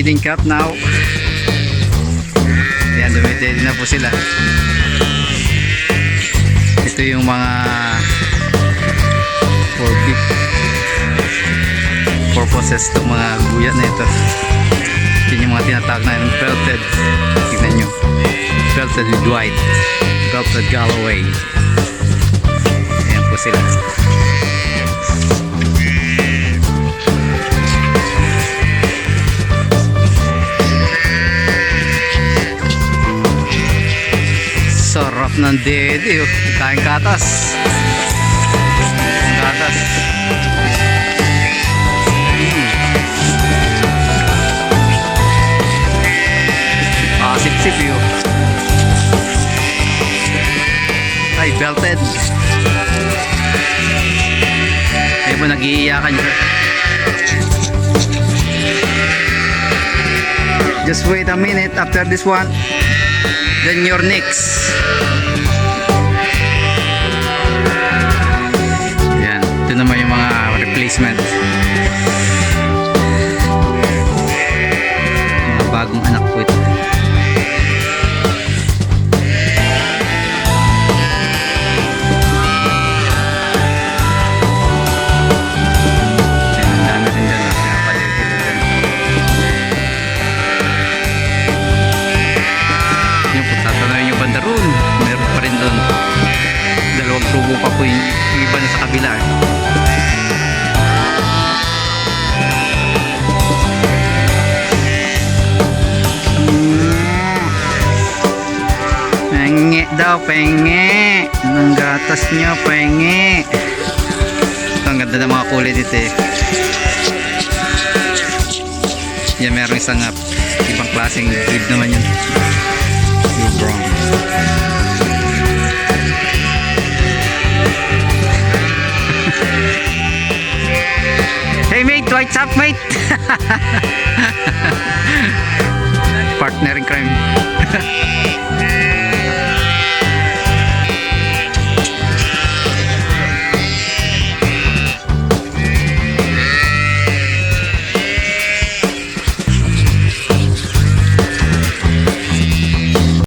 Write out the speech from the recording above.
feeding cup now. Yan, dumidede na po sila. Ito yung mga for big purposes itong mga guya na ito. Yun yung mga tinatawag na belted. Tignan nyo, belted with white, belted Galloway. Ayan po sila. Sarap ng dede, oh. Kain katas. Katas. Sip-sip yun. Ay, belted. Ayun po, nag-iiyakan yun. Just wait a minute after this one. Then your next. Yan, ito naman yung mga replacement. Mga bagong anak po ito. Meron pa rin doon. Dalawang tubo pa po yung iba na sa kabila. Penge daw, penge. Anong gatas nyo, penge. Ito, ang ganda ng mga kulay dito eh. Yan, meron isang ibang klaseng breed naman yun. Blue brown. Hey mate, what's up mate? Partner in crime.